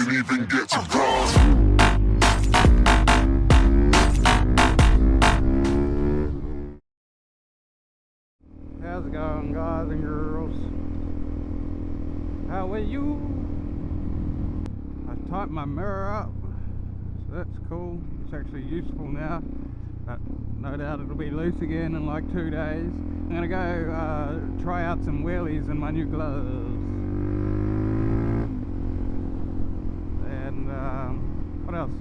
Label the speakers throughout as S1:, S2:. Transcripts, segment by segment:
S1: didn't even get to cross.
S2: How's it going, guys and girls? How are you? I tightened my mirror up, so that's cool. It's actually useful now, but no doubt it'll be loose again in like 2 days. I'm gonna go try out some wheelies in my new gloves. And what else?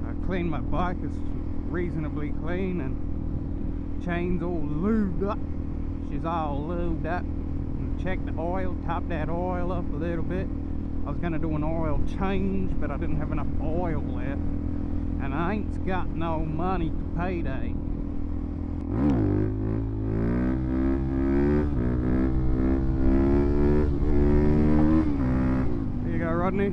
S2: I cleaned my bike, it's reasonably clean, and chain's all lubed up. She's all lubed up. Check the oil, top that oil up a little bit. I was gonna do an oil change, but I didn't have enough oil left, and I ain't got no money to payday. Here you go, Rodney.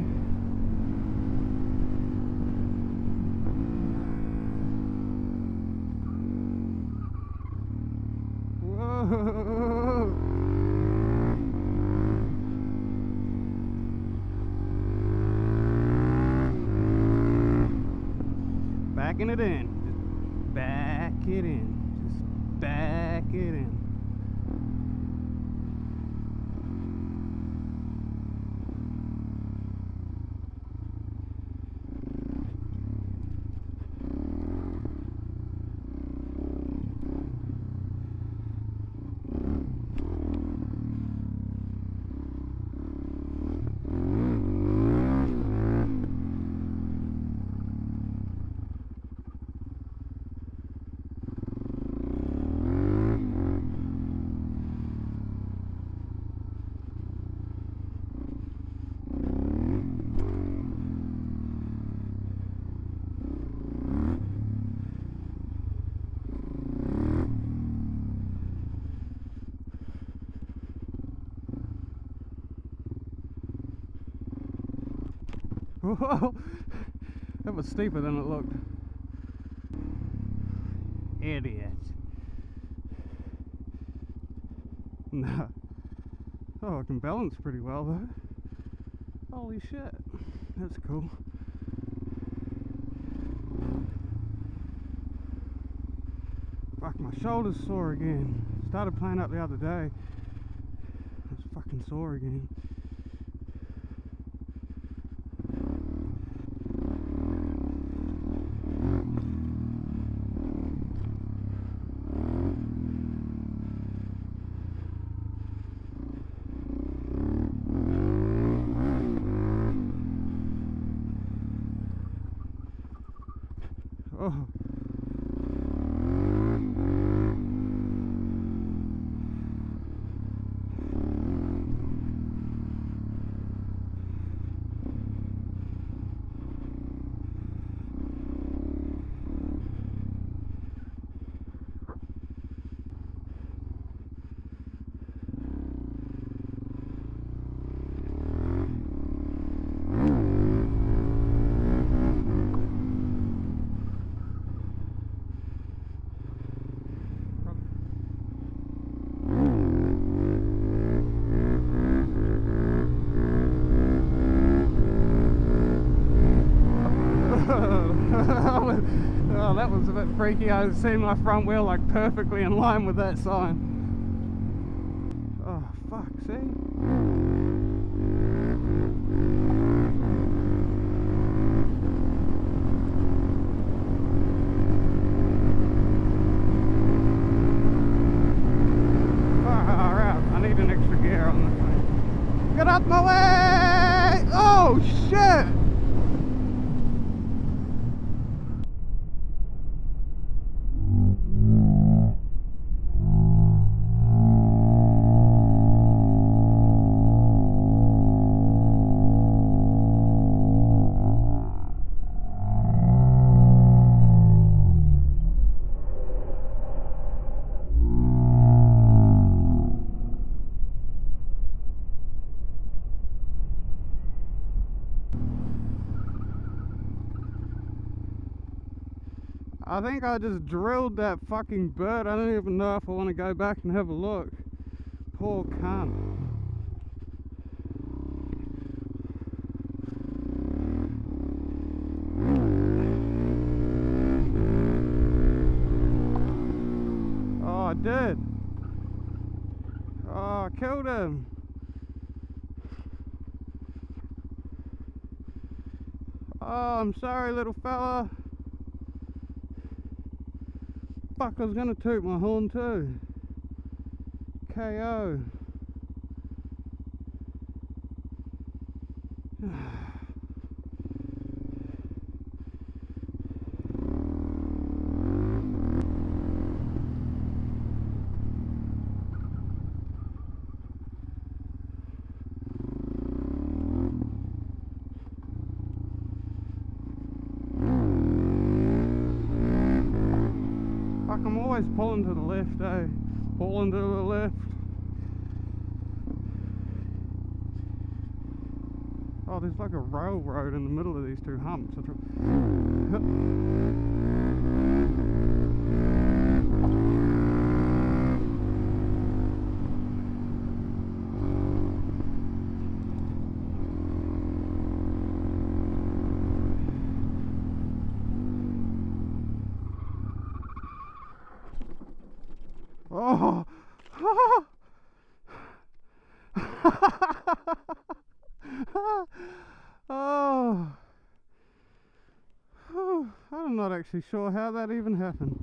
S2: Whoa. Backing it in, just back it in, just back it in. Whoa, that was steeper than it looked. Idiot. No. Oh, I can balance pretty well though. Holy shit. That's cool. Fuck, my shoulder's sore again. Started playing up the other day. It's fucking sore again. Oh. Oh, that was a bit freaky. I was seeing my front wheel like perfectly in line with that sign. Oh, fuck, see? Far out. I need an extra gear on this thing. Get out my way! Oh, shit! I think I just drilled that fucking bird. I don't even know if I want to go back and have a look. Poor cunt. did. Oh, I killed him. Oh, I'm sorry, little fella. Fuck, I was gonna toot my horn too. KO. I'm always pulling to the left, eh? Pulling to the left. Oh, there's like a railroad in the middle of these two humps. Oh! Oh! I'm not actually sure how that even happened.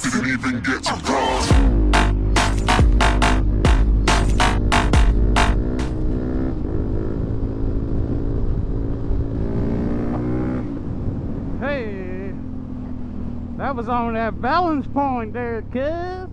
S2: Didn't even get to cross. Hey! That was on that balance point there, cuz.